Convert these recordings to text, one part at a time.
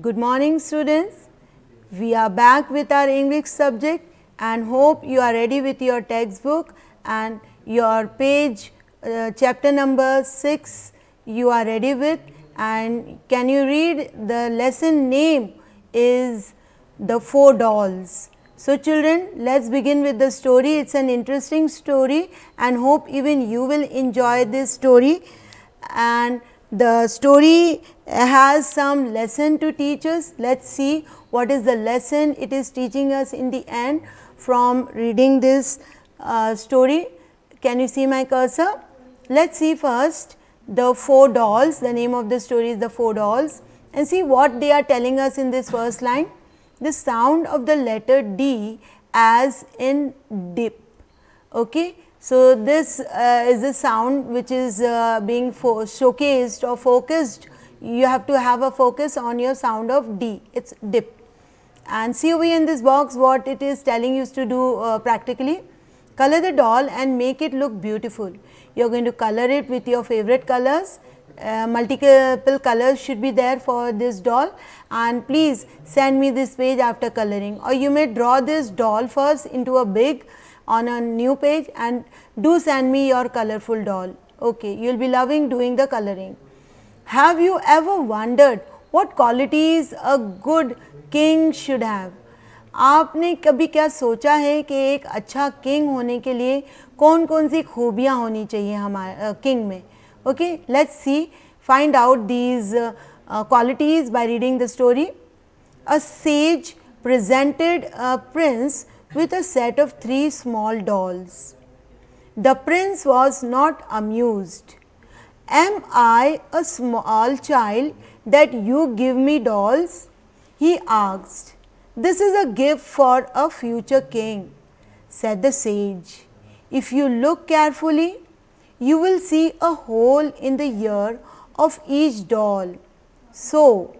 Good morning, students. We are back with our English subject and hope you are ready with your textbook and your page chapter number 6 you are ready with, and can you read the lesson name is The Four Dolls. So children, let's begin with the story. It's an interesting story and hope even you will enjoy this story. And the story has some lesson to teach us. Let's see what is the lesson it is teaching us in the end from reading this story. Can you see my cursor? Let's see first The Four Dolls. The name of the story is The Four Dolls, and see what they are telling us in this first line. The sound of the letter D as in dip. Okay. So, this is a sound which is being showcased or focused. You have to have a focus on your sound of D, it is dip. And see over here in this box what it is telling you to do practically. Color the doll and make it look beautiful. You are going to color it with your favorite colors. Multiple colors should be there for this doll, and please send me this page after coloring, or you may draw this doll first into a big on a new page and do send me your colorful doll. Okay, you will be loving doing the coloring. Have you ever wondered what qualities a good king should have? आपने कभी क्या सोचा है कि एक अच्छा king होने के लिए कौन कौन सी खूबियाँ होनी चाहिए हमारे किंग में? Okay, let's see, find out these qualities by reading the story. A sage presented a prince with a set of 3 small dolls. The prince was not amused. Am I a small child that you give me dolls? He asked. This is a gift for a future king, said the sage. If you look carefully, you will see a hole in the ear of each doll. So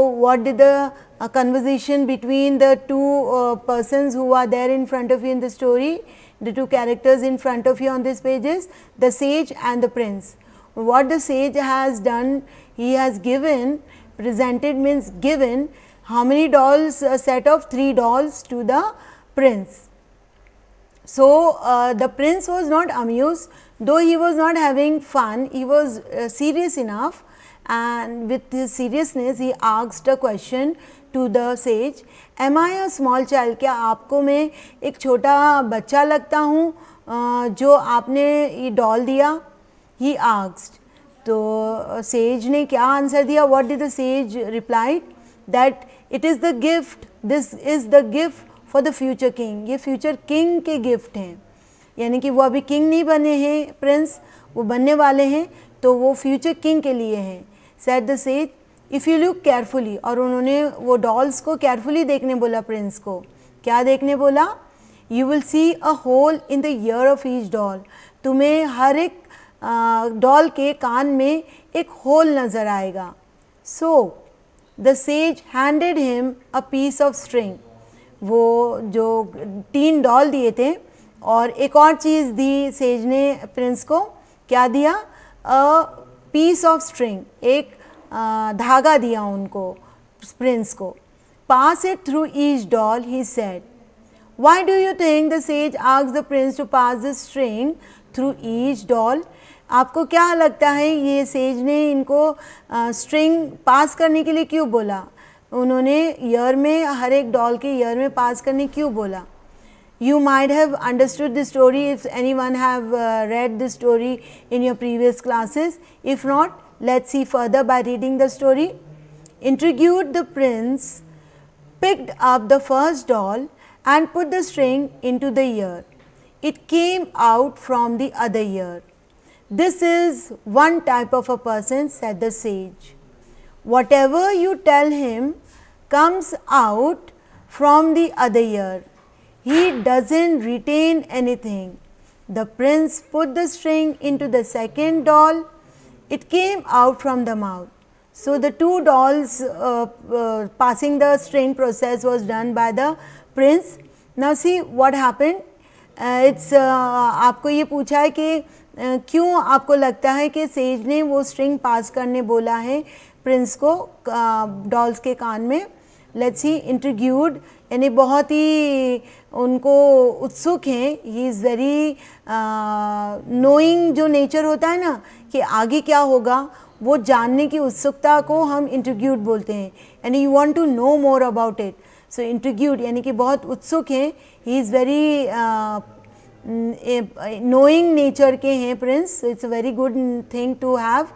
what did the conversation between the two persons who are there in front of you in the story, the two characters in front of you on this page is the sage and the prince. What the sage has done, he has given, presented means given, how many dolls? A set of 3 dolls to the prince. So, the prince was not amused, though he was not having fun, he was serious enough, and with his seriousness he asked a question to the sage. Am I a small child? क्या आपको मैं एक छोटा बच्चा लगता हूँ जो आपने ये डॉल दिया? He asked. तो sage ने क्या आंसर दिया? What did the sage replied? That it is the gift, this is the gift for the future king. ये future king के gift हैं, यानी कि वो अभी king नहीं बने हैं प्रिंस, वो बनने वाले हैं, तो वो future king के लिए हैं. Said the sage, if you look carefully, और उन्होंने वो dolls को carefully देखने बोला प्रिंस को. क्या देखने बोला? You will see a hole in the ear of each doll. तुम्हें हर एक डॉल के कान में एक होल नज़र आएगा. So the sage handed him a piece of string. वो जो 3 डॉल दिए थे और एक और चीज़ दी सेज ने प्रिंस को. क्या दिया? अ पीस ऑफ स्ट्रिंग, एक धागा दिया उनको प्रिंस को. Pass it through each doll, he said. Why do you think the sage asked the prince to pass the string through each doll? आपको क्या लगता है ये सेज ने इनको स्ट्रिंग पास करने के लिए क्यों बोला? उन्होंने ईयर में, हर एक डॉल के ईयर में पास करने क्यों बोला? You might have understood this story if anyone have read this story in your previous classes. If not, let's see further by reading the story. Intrigued, the prince picked up the first doll and put the string into the ear. It came out from the other ear. This is one type of a person, said the sage. Whatever you tell him comes out from the other ear. He doesn't retain anything. The prince put the string into the second doll. It came out from the mouth. So the 2 dolls passing the string process was done by the prince. Now see what happened. It's आपको ये पूछा है कि क्यों आपको लगता है कि सेज ने वो स्ट्रिंग पास करने बोला है प्रिंस को डॉल्स के कान में। लेट्स सी इंट्रीग्यूड, यानी बहुत ही उनको उत्सुक हैं। ही इज़ वेरी नोइंग, जो नेचर होता है ना कि आगे क्या होगा, वो जानने की उत्सुकता को हम इंट्रीग्यूड बोलते हैं, यानी you want to know more about it. So intrigued यानी कि बहुत उत्सुक हैं। He is very knowing nature के हैं prince, it's a very good thing to have.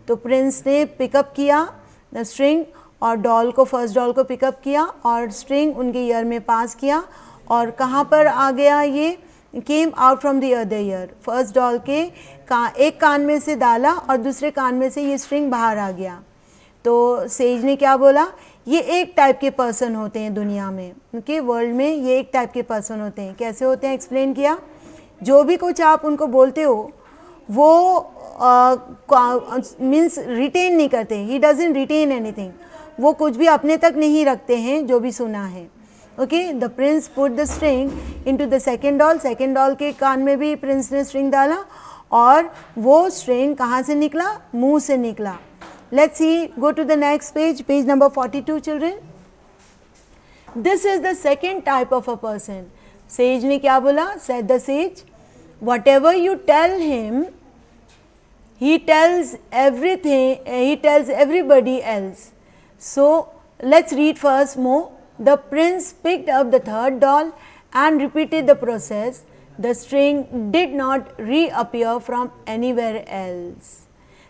तो प्रिंस ने पिकअप किया स्ट्रिंग और डॉल को, फर्स्ट डॉल को पिकअप किया और स्ट्रिंग उनके ईयर में पास किया। और कहाँ पर आ गया ये, came out from the other year, first doll के एक कान में से डाला और दूसरे कान में से ये स्ट्रिंग बाहर आ गया। तो सेज ने क्या बोला, ये एक टाइप के पर्सन होते हैं दुनिया में, उनके वर्ल्ड में ये एक टाइप के पर्सन होते हैं। कैसे होते हैं एक्सप्लेन किया, जो भी कुछ आप उनको बोलते हो वो मीन्स रिटेन नहीं करते, ही डजंट रिटेन एनीथिंग, वो कुछ भी अपने तक नहीं रखते हैं जो भी सुना है। Okay, the Prince put the string into the second doll, second doll के कान में भी प्रिंस ने स्ट्रिंग डाला और वो स्ट्रिंग कहाँ से निकला, मुंह से निकला। Let's see, go to the next page, page number 42 children. This is the second type of a person. Sage ने क्या बोला, said the sage, whatever you tell him, he tells everything, he tells everybody else. So let's read first more. The prince picked up the third doll and repeated the process. The string did not reappear from anywhere else.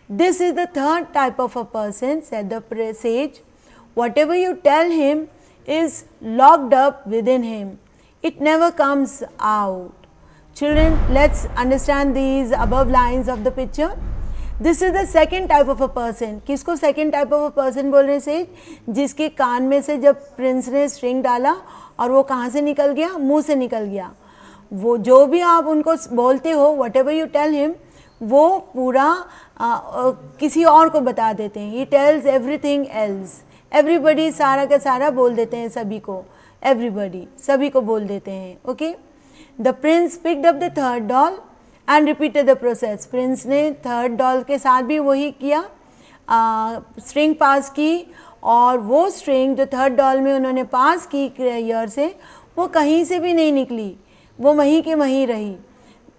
This is the third type of a person, said the sage. Whatever you tell him is locked up within him. It never comes out. Children, let's understand these above lines of the picture. This is the second type of a person. किसको second type of a person बोल रहे हैं, जिसके कान में से जब Prince ने string डाला और वो कहाँ से निकल गया, मुंह से निकल गया। वो जो भी आप उनको बोलते हो, whatever you tell him, वो पूरा किसी और को बता देते हैं। He tells everything else. Everybody, सारा का सारा बोल देते हैं सभी को, everybody, सभी को बोल देते हैं। Okay, The prince picked up the third doll and repeated the process. Prince ने थर्ड डॉल के साथ भी वही किया, स्ट्रिंग पास की और वो स्ट्रिंग जो थर्ड डॉल में उन्होंने पास की ईयर से, वो कहीं से भी नहीं निकली, वो वहीं के वहीं रही।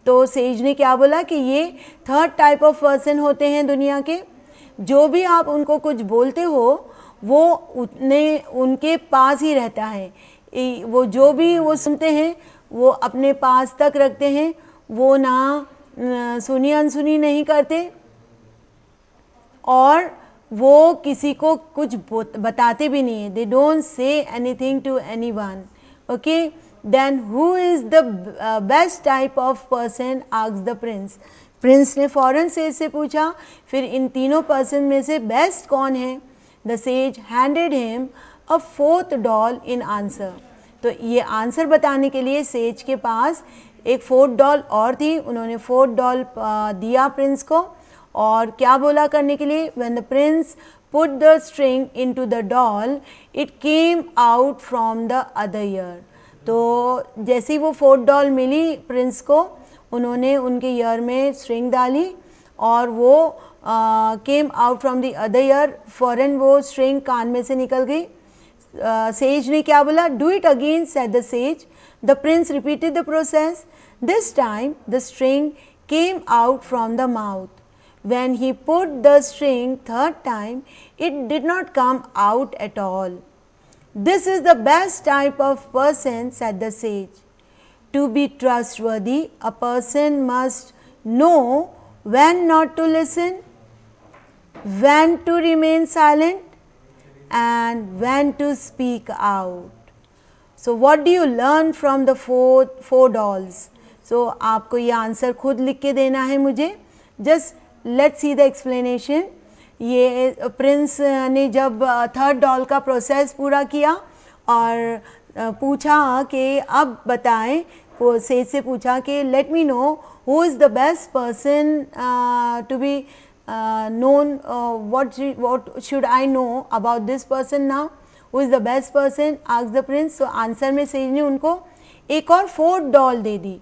तो सेज ने क्या बोला कि ये थर्ड टाइप ऑफ पर्सन होते हैं दुनिया के, जो भी आप उनको कुछ बोलते हो वो उनके पास ही रहता है। वो जो भी वो सुनते हैं वो अपने पास तक रखते हैं, वो ना सुनी अनसुनी नहीं करते और वो किसी को कुछ बताते भी नहीं है। They don't say anything to anyone. Okay, then who is the best type of person, asked the prince. Prince ने फौरन सेज से पूछा, फिर इन तीनों पर्सन में से बेस्ट कौन है। The sage handed him a fourth doll in answer. तो ये आंसर बताने के लिए सेज के पास एक फोर्थ डॉल और थी, उन्होंने फोर्थ डॉल दिया प्रिंस को। और क्या बोला करने के लिए, when the Prince put the string into the doll it came out from the other year. तो जैसे ही वो फोर्थ डॉल मिली प्रिंस को, उन्होंने उनके ईयर में स्ट्रिंग डाली और वो came out from the other year, फौरन वो स्ट्रिंग कान में से निकल गई। सेज ने क्या बोला, do it again, said the says. The Prince repeated the process. This time the string came out from the mouth. When he put the string third time, it did not come out at all. This is the best type of person, said the sage. To be trustworthy, a person must know when not to listen, when to remain silent, and when to speak out. So what do you learn from the four dolls? So आपको ये answer खुद लिख के देना है मुझे। Just let's see the explanation. ये Prince ने जब थर्ड डॉल का प्रोसेस पूरा किया और पूछा कि अब बताएं, वो सेज से पूछा कि let me know who is the best person to be known, what should I know about this person now, who is the best person, asked the prince. So answer में सेज ने उनको एक और fourth doll दे दी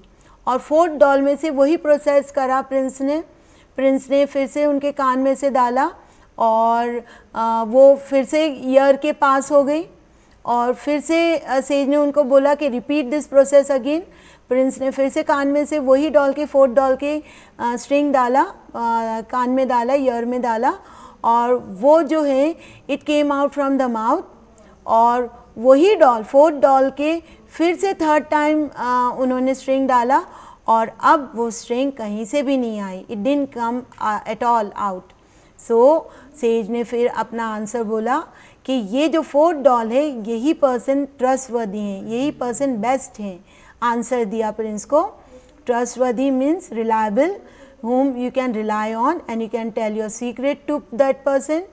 और fourth doll में से वही process करा प्रिंस ने फिर से उनके कान में से डाला और वो फिर से ईयर के पास हो गई और फिर से सेज ने उनको बोला कि repeat this process again. Prince ने फिर से कान में से वही डॉल के 4th डॉल के स्ट्रिंग डाला, कान में डाला, ईयर में डाला और वो जो है it came out from the mouth और वही डॉल 4th डॉल के फिर से 3rd टाइम उन्होंने स्ट्रिंग डाला और अब वो स्ट्रिंग कहीं से भी नहीं आई, it didn't come at all out. So sage ने फिर अपना आंसर बोला कि ये जो 4th डॉल है यही पर्सन ट्रस्टवर्दी हैं, यही पर्सन बेस्ट हैं। आंसर दिया प्रिंस को। Trustworthy means reliable, whom you can rely on and you can tell your secret to that person.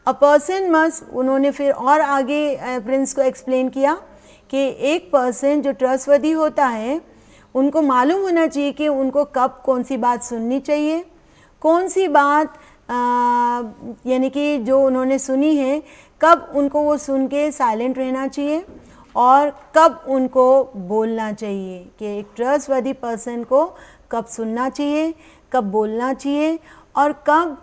A person must, उन्होंने फिर और आगे प्रिंस को एक्सप्लेन किया कि एक पर्सन जो ट्रस्टवर्दी होता है उनको मालूम होना चाहिए कि उनको कब कौन सी बात सुननी चाहिए, कौन सी बात यानी कि जो उन्होंने सुनी है कब उनको वो सुन के साइलेंट रहना चाहिए और कब उनको बोलना चाहिए, कि एक ट्रस्टवर्दी पर्सन को कब सुनना चाहिए, कब बोलना चाहिए और कब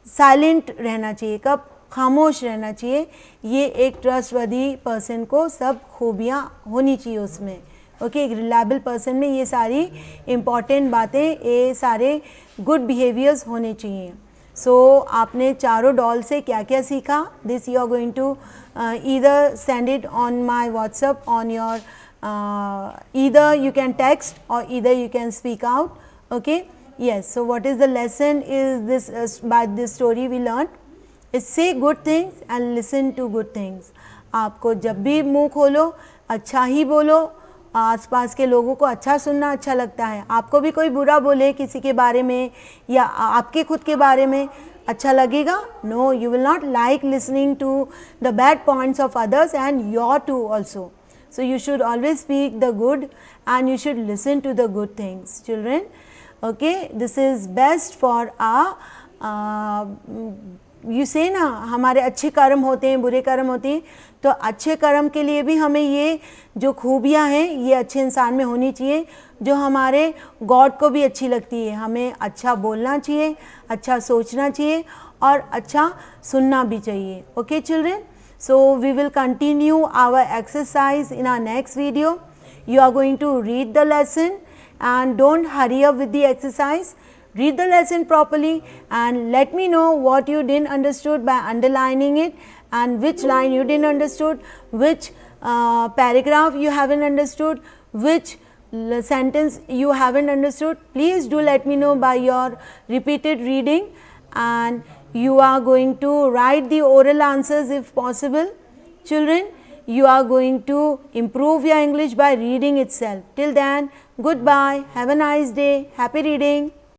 साइलेंट रहना चाहिए, कब खामोश रहना चाहिए। ये एक ट्रस्टवर्दी पर्सन को सब खूबियाँ होनी चाहिए उसमें। ओके, एक रिलायबल पर्सन में ये सारी इम्पॉर्टेंट बातें, ये सारे गुड बिहेवियर्स होने चाहिए। सो आपने चारों डॉल से क्या क्या सीखा? This you are going to either send it on my WhatsApp on your either you can text or either you can speak out. Okay, yes. So what is the lesson is this by this story we learned is say good things and listen to good things. आपको जब भी मुंह खोलो अच्छा ही बोलो, आसपास के लोगों को अच्छा सुनना अच्छा लगता है। आपको भी कोई बुरा बोले किसी के बारे में या आपके खुद के बारे में अच्छा लगेगा? No, you will not like listening to the bad points of others and your too also. So you should always speak the good and you should listen to the good things, children. Okay, this is best for our you say ना, हमारे अच्छे कर्म होते हैं, बुरे कर्म होते हैं, तो अच्छे कर्म के लिए भी हमें ये जो खूबियाँ हैं ये अच्छे इंसान में होनी चाहिए जो हमारे गॉड को भी अच्छी लगती है। हमें अच्छा बोलना चाहिए, अच्छा सोचना चाहिए और अच्छा सुनना भी चाहिए। Okay children, so we will continue our exercise in our next video. You are going to read the lesson and don't hurry up with the exercise. Read the lesson properly and let me know what you didn't understood by underlining it and which line you didn't understood, which paragraph you haven't understood, which sentence you haven't understood. Please do let me know by your repeated reading, and you are going to write the oral answers if possible. Children, you are going to improve your English by reading itself. Till then, goodbye. Have a nice day. Happy reading.